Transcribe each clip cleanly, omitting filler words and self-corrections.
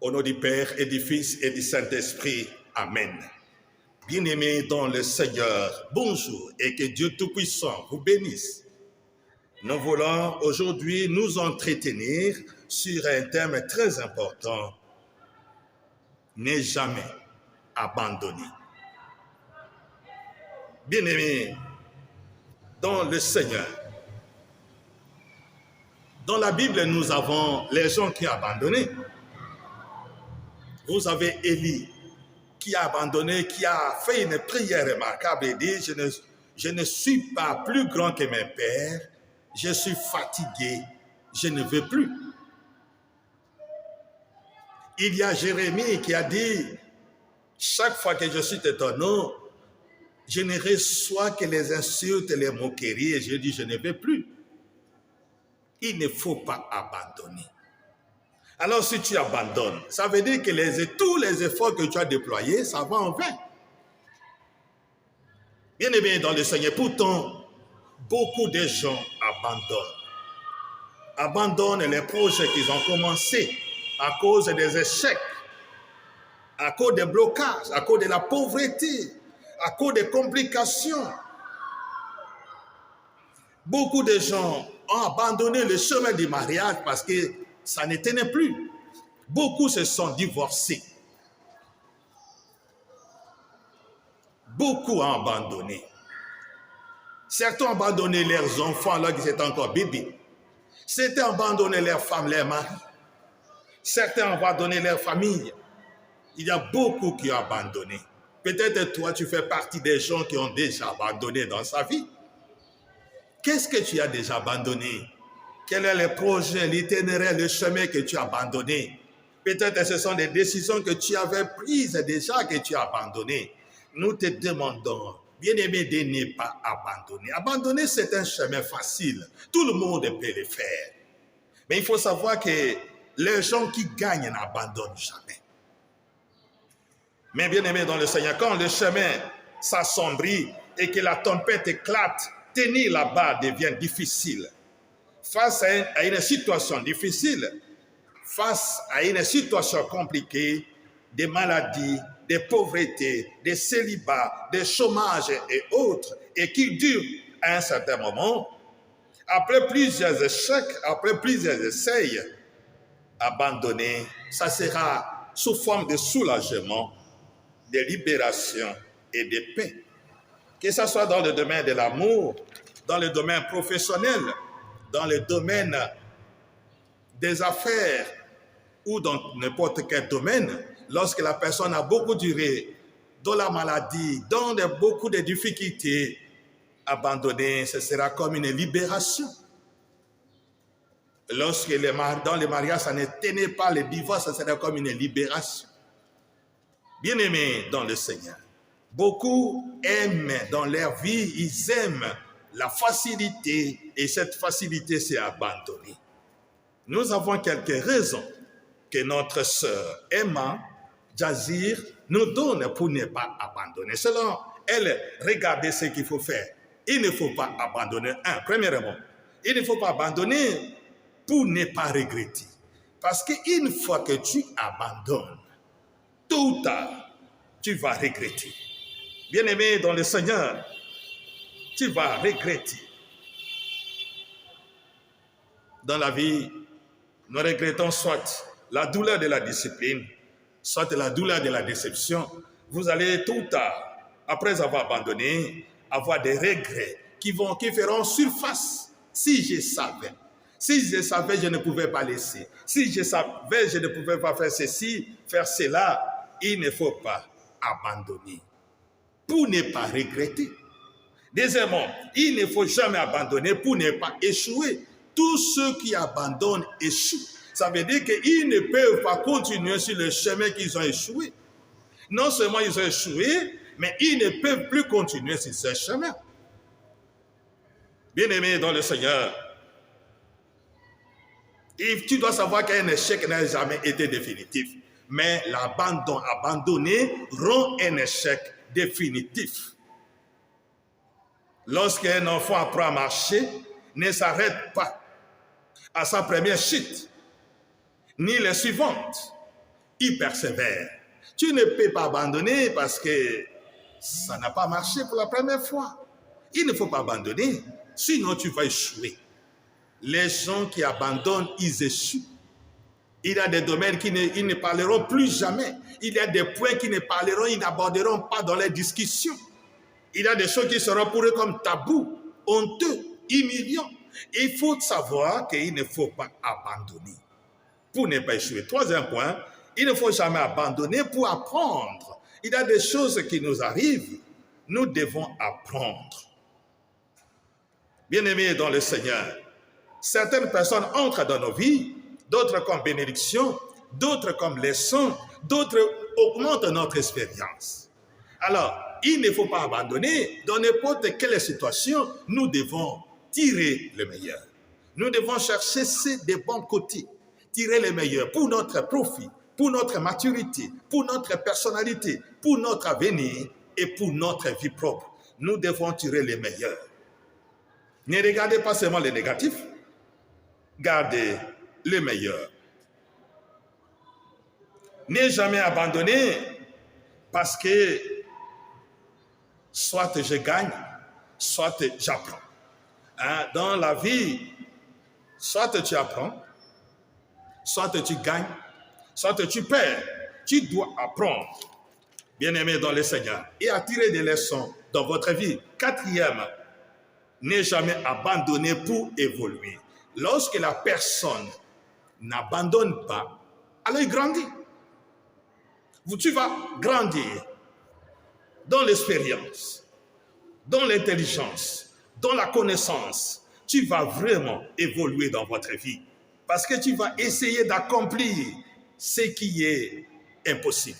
Au nom du Père et du Fils et du Saint-Esprit. Amen. Bien-aimés dans le Seigneur, bonjour et que Dieu Tout-Puissant vous bénisse. Nous voulons aujourd'hui nous entretenir sur un thème très important. Ne jamais abandonner. Bien-aimés dans le Seigneur, dans la Bible, nous avons les gens qui ont abandonné. Vous avez Élie qui a abandonné, qui a fait une prière remarquable et dit, je ne suis pas plus grand que mes pères, je suis fatigué, je ne veux plus. Il y a Jérémie qui a dit, chaque fois que je suis ton nom, je ne reçois que les insultes, les moqueries, et je dis, je ne veux plus. Il ne faut pas abandonner. Alors si tu abandonnes, ça veut dire que tous les efforts que tu as déployés, ça va en vain. Bien aimé dans le Seigneur, pourtant, beaucoup de gens abandonnent les projets qu'ils ont commencés à cause des échecs, à cause des blocages, à cause de la pauvreté, à cause des complications. Beaucoup de gens ont abandonné le chemin du mariage parce que ça ne tenait plus. Beaucoup se sont divorcés. Beaucoup ont abandonné. Certains ont abandonné leurs enfants alors qu'ils étaient encore bébés. Certains ont abandonné leurs femmes, leurs maris. Certains ont abandonné leur famille. Il y a beaucoup qui ont abandonné. Peut-être toi, tu fais partie des gens qui ont déjà abandonné dans sa vie. Qu'est-ce que tu as déjà abandonné? Quel est le projet, l'itinéraire, le chemin que tu as abandonné? Peut-être que ce sont des décisions que tu avais prises déjà que tu as abandonnées. Nous te demandons, bien-aimé, de ne pas abandonner. Abandonner, c'est un chemin facile. Tout le monde peut le faire. Mais il faut savoir que les gens qui gagnent n'abandonnent jamais. Mais bien-aimé dans le Seigneur, quand le chemin s'assombrit et que la tempête éclate, tenir là-bas devient difficile. Face à une situation difficile, face à une situation compliquée, des maladies, des pauvretés, des célibats, des chômages et autres, et qui durent à un certain moment, après plusieurs échecs, après plusieurs essais, abandonner, ça sera sous forme de soulagement, de libération et de paix. Que ce soit dans le domaine de l'amour, dans le domaine professionnel, dans le domaine des affaires ou dans n'importe quel domaine, lorsque la personne a beaucoup duré dans la maladie, dans beaucoup de difficultés, abandonner, ce sera comme une libération. Lorsque dans le mariage, ça ne tenait pas, le divorce, ça sera comme une libération. Bien-aimés dans le Seigneur, beaucoup aiment dans leur vie, ils aiment la facilité, et cette facilité, c'est abandonner. Nous avons quelques raisons que notre sœur Emma Jazir nous donne pour ne pas abandonner. Selon elle, regardez ce qu'il faut faire. Il ne faut pas abandonner. Premièrement, il ne faut pas abandonner pour ne pas regretter. Parce qu'une fois que tu abandonnes, tôt ou tard, tu vas regretter. Bien-aimé dans le Seigneur, tu vas regretter. Dans la vie, nous regrettons soit la douleur de la discipline, soit la douleur de la déception. Vous allez tôt ou tard, après avoir abandonné, avoir des regrets qui feront surface. Si je savais, je ne pouvais pas laisser. Si je savais, je ne pouvais pas faire ceci, faire cela. Il ne faut pas abandonner pour ne pas regretter. Deuxièmement, il ne faut jamais abandonner pour ne pas échouer. Tous ceux qui abandonnent échouent. Ça veut dire qu'ils ne peuvent pas continuer sur le chemin qu'ils ont échoué. Non seulement ils ont échoué, mais ils ne peuvent plus continuer sur ce chemin. Bien-aimé dans le Seigneur, et tu dois savoir qu'un échec n'a jamais été définitif. Mais abandonner rend un échec définitif. Lorsqu'un enfant apprend à marcher, ne s'arrête pas à sa première chute, ni les suivantes. il persévère. Tu ne peux pas abandonner parce que ça n'a pas marché pour la première fois. Il ne faut pas abandonner, sinon tu vas échouer. Les gens qui abandonnent, ils échouent. Il y a des domaines ils ne parleront plus jamais. Il y a des points qu'ils ne parleront, ils n'aborderont pas dans les discussions. Il y a des choses qui seront pour eux comme tabou, honteux, humiliants. Il faut savoir qu'il ne faut pas abandonner pour ne pas échouer. Troisième point, il ne faut jamais abandonner pour apprendre. Il y a des choses qui nous arrivent, nous devons apprendre. Bien-aimés dans le Seigneur, certaines personnes entrent dans nos vies, d'autres comme bénédiction, d'autres comme leçon, d'autres augmentent notre expérience. Alors, il ne faut pas abandonner. Dans n'importe quelle situation, nous devons tirer le meilleur. Nous devons chercher des bons côtés, tirer le meilleur pour notre profit, pour notre maturité, pour notre personnalité, pour notre avenir et pour notre vie propre. Nous devons tirer le meilleur. Ne regardez pas seulement les négatifs, gardez le meilleur. Ne jamais abandonner parce que soit je gagne, soit j'apprends. Dans la vie, soit tu apprends, soit tu gagnes, soit tu perds. Tu dois apprendre, bien-aimé dans le Seigneur, et attirer des leçons dans votre vie. Quatrième, ne jamais abandonner pour évoluer. Lorsque la personne n'abandonne pas, alors il grandit. Tu vas grandir dans l'expérience, dans l'intelligence, dans la connaissance. Tu vas vraiment évoluer dans votre vie parce que tu vas essayer d'accomplir ce qui est impossible.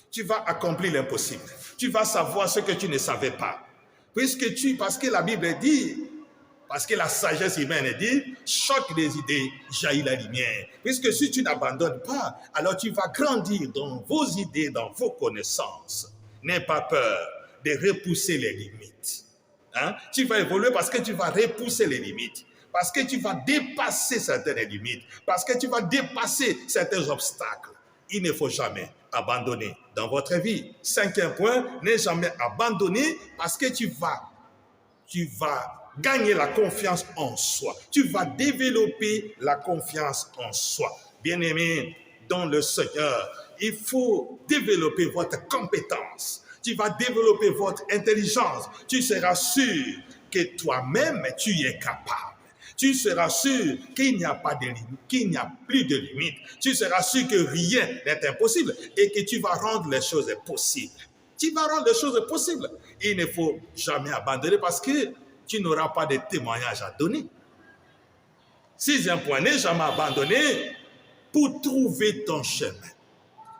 Tu vas accomplir l'impossible. Tu vas savoir ce que tu ne savais pas. Parce que la Bible dit, parce que la sagesse humaine dit, choc des idées jaillit la lumière. Puisque si tu n'abandonnes pas, alors tu vas grandir dans vos idées, dans vos connaissances. N'aie pas peur de repousser les limites. Tu vas évoluer parce que tu vas repousser les limites. Parce que tu vas dépasser certaines limites. Parce que tu vas dépasser certains obstacles. Il ne faut jamais abandonner dans votre vie. Cinquième point, ne jamais abandonner parce que tu vas gagner la confiance en soi. Tu vas développer la confiance en soi. Bien-aimé dans le Seigneur, il faut développer votre compétence. Tu vas développer votre intelligence. Tu seras sûr que toi-même, tu es capable. Tu seras sûr qu'il n'y a pas de limite, qu'il n'y a plus de limite. Tu seras sûr que rien n'est impossible et que tu vas rendre les choses possibles. Tu vas rendre les choses possibles. Il ne faut jamais abandonner parce que tu n'auras pas de témoignage à donner. Sixième point, ne jamais abandonner pour trouver ton chemin.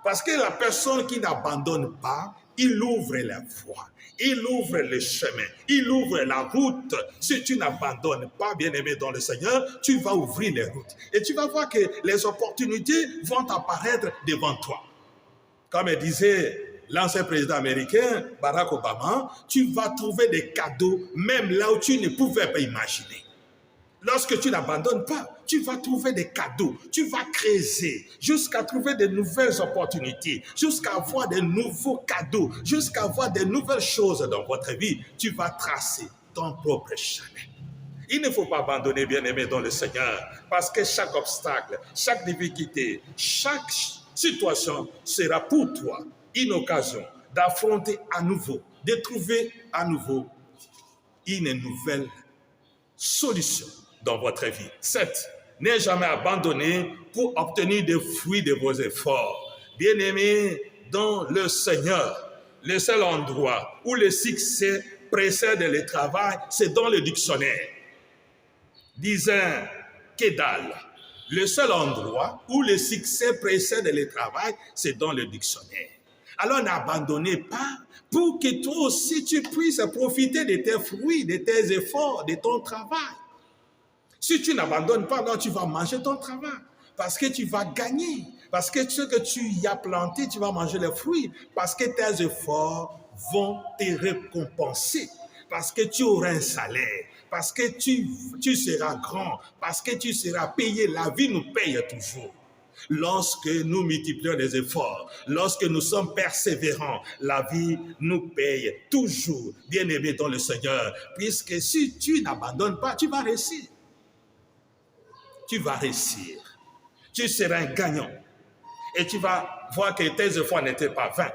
Parce que la personne qui n'abandonne pas, il ouvre la voie, il ouvre le chemin, il ouvre la route. Si tu n'abandonnes pas, bien-aimé dans le Seigneur, tu vas ouvrir les routes. Et tu vas voir que les opportunités vont apparaître devant toi. Comme disait l'ancien président américain, Barack Obama, tu vas trouver des cadeaux même là où tu ne pouvais pas imaginer. Lorsque tu n'abandonnes pas, tu vas trouver des cadeaux, tu vas creuser jusqu'à trouver de nouvelles opportunités, jusqu'à avoir de nouveaux cadeaux, jusqu'à avoir de nouvelles choses dans votre vie. Tu vas tracer ton propre chemin. Il ne faut pas abandonner, bien-aimé dans le Seigneur, parce que chaque obstacle, chaque difficulté, chaque situation sera pour toi une occasion d'affronter à nouveau, de trouver à nouveau une nouvelle solution dans votre vie. 7. Ne jamais abandonner pour obtenir des fruits de vos efforts. Bien-aimés dans le Seigneur, le seul endroit où le succès précède le travail, c'est dans le dictionnaire. Disant Kedal, le seul endroit où le succès précède le travail, c'est dans le dictionnaire. Alors n'abandonnez pas pour que toi aussi tu puisses profiter de tes fruits, de tes efforts, de ton travail. Si tu n'abandonnes pas, alors tu vas manger ton travail. Parce que tu vas gagner. Parce que ce que tu y as planté, tu vas manger les fruits. Parce que tes efforts vont te récompenser. Parce que tu auras un salaire. Parce que tu seras grand. Parce que tu seras payé. La vie nous paye toujours. Lorsque nous multiplions les efforts, lorsque nous sommes persévérants, la vie nous paye toujours, bien-aimé dans le Seigneur, puisque si tu n'abandonnes pas, tu vas réussir. Tu vas réussir. Tu seras un gagnant. Et tu vas voir que tes efforts n'étaient pas vains.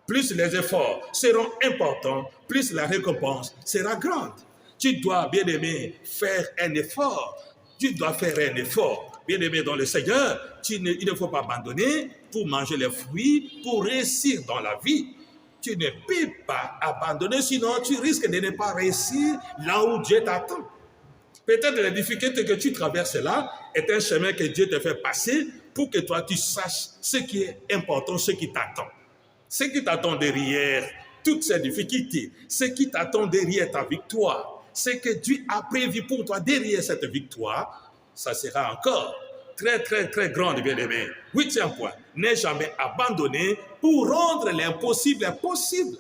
Plus les efforts seront importants, plus la récompense sera grande. Tu dois, bien-aimé, faire un effort. Tu dois faire un effort. Bien-aimé dans le Seigneur, il ne faut pas abandonner pour manger les fruits, pour réussir dans la vie. Tu ne peux pas abandonner, sinon tu risques de ne pas réussir là où Dieu t'attend. Peut-être la difficulté que tu traverses là est un chemin que Dieu te fait passer pour que toi tu saches ce qui est important, ce qui t'attend. Ce qui t'attend derrière toutes ces difficultés, ce qui t'attend derrière ta victoire, ce que Dieu a prévu pour toi derrière cette victoire, ça sera encore très, très, très grande, bien-aimé. 8e point, n'aie jamais abandonné pour rendre l'impossible possible.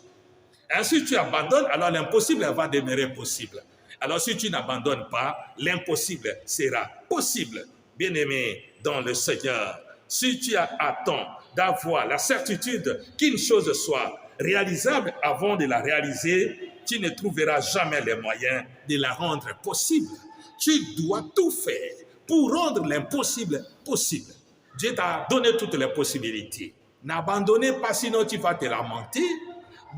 Et si tu abandonnes, alors l'impossible va demeurer possible. Alors si tu n'abandonnes pas, l'impossible sera possible. Bien-aimé dans le Seigneur, si tu attends d'avoir la certitude qu'une chose soit réalisable avant de la réaliser, tu ne trouveras jamais les moyens de la rendre possible. Tu dois tout faire pour rendre l'impossible possible. Dieu t'a donné toutes les possibilités. N'abandonnez pas, sinon tu vas te lamenter,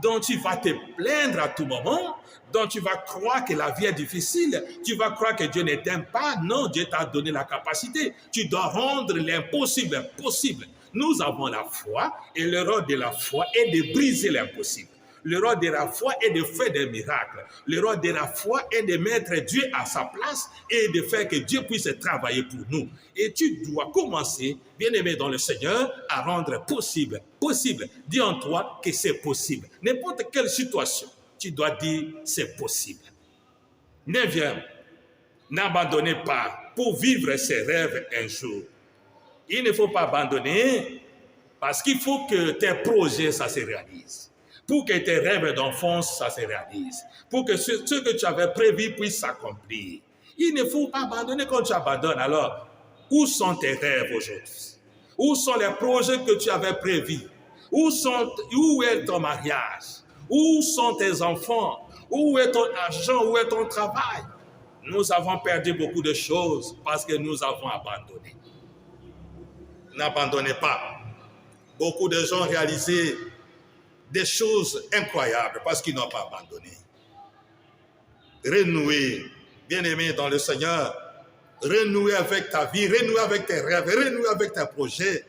dont tu vas te plaindre à tout moment, dont tu vas croire que la vie est difficile, tu vas croire que Dieu ne t'aime pas. Non, Dieu t'a donné la capacité. Tu dois rendre l'impossible possible. Nous avons la foi et le rôle de la foi est de briser l'impossible. Le rôle de la foi est de faire des miracles. Le rôle de la foi est de mettre Dieu à sa place et de faire que Dieu puisse travailler pour nous. Et tu dois commencer, bien-aimé dans le Seigneur, à rendre possible. Dis en toi que c'est possible. N'importe quelle situation, tu dois dire c'est possible. 9e, n'abandonnez pas pour vivre ses rêves un jour. Il ne faut pas abandonner parce qu'il faut que tes projets, ça se réalise. Pour que tes rêves d'enfance, ça se réalise. Pour que ce que tu avais prévu puisse s'accomplir. Il ne faut pas abandonner quand tu abandonnes. Alors, où sont tes rêves aujourd'hui? Où sont les projets que tu avais prévus? Où est ton mariage? Où sont tes enfants? Où est ton argent? Où est ton travail? Nous avons perdu beaucoup de choses parce que nous avons abandonné. N'abandonnez pas. Beaucoup de gens réalisaient des choses incroyables parce qu'ils n'ont pas abandonné. Renouer, bien-aimé dans le Seigneur, renouer avec ta vie, renouer avec tes rêves, renouer avec tes projets.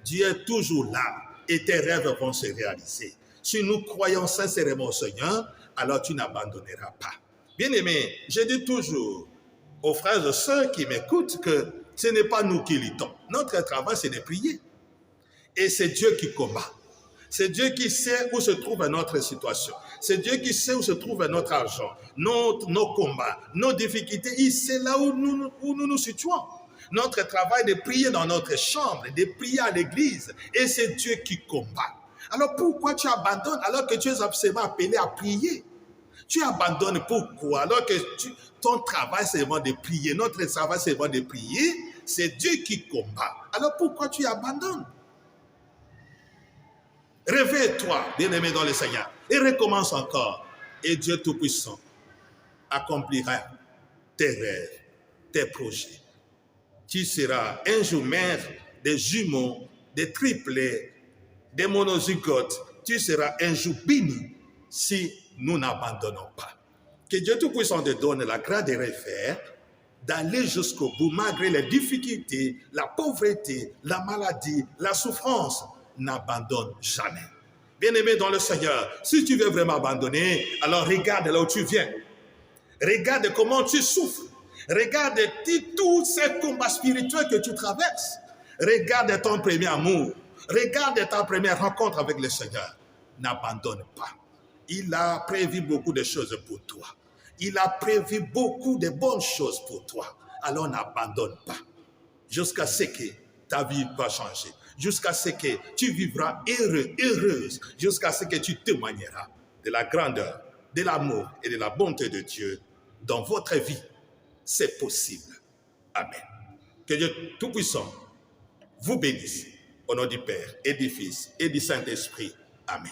Dieu est toujours là et tes rêves vont se réaliser. Si nous croyons sincèrement au Seigneur, alors tu n'abandonneras pas. Bien-aimé, je dis toujours aux frères et sœurs qui m'écoutent que ce n'est pas nous qui luttons. Notre travail, c'est de prier. Et c'est Dieu qui combat. C'est Dieu qui sait où se trouve notre situation. C'est Dieu qui sait où se trouve notre argent, nos combats, nos difficultés. Il sait là où nous nous situons. Notre travail est de prier dans notre chambre, de prier à l'église. Et c'est Dieu qui combat. Alors pourquoi tu abandonnes alors que tu es absolument appelé à prier? Tu abandonnes pourquoi? Alors que ton travail c'est vraiment de prier. Notre travail c'est vraiment de prier. C'est Dieu qui combat. Alors pourquoi tu abandonnes? Réveille-toi, bien-aimé dans le Seigneur, et recommence encore. Et Dieu Tout-Puissant accomplira tes rêves, tes projets. Tu seras un jour mère des jumeaux, des triplés, des monozygotes. Tu seras un jour béni si nous n'abandonnons pas. Que Dieu Tout-Puissant te donne la grâce de refaire, d'aller jusqu'au bout, malgré les difficultés, la pauvreté, la maladie, la souffrance. N'abandonne jamais. Bien-aimé dans le Seigneur, si tu veux vraiment abandonner, alors regarde là où tu viens. Regarde comment tu souffres. Regarde tous ces combats spirituels que tu traverses. Regarde ton premier amour. Regarde ta première rencontre avec le Seigneur. N'abandonne pas. Il a prévu beaucoup de choses pour toi. Il a prévu beaucoup de bonnes choses pour toi. Alors n'abandonne pas. Jusqu'à ce que ta vie va changer. Jusqu'à ce que tu vivras heureux, heureuse. Jusqu'à ce que tu témoigneras de la grandeur, de l'amour et de la bonté de Dieu dans votre vie. C'est possible. Amen. Que Dieu Tout-Puissant vous bénisse. Au nom du Père et du Fils et du Saint-Esprit. Amen.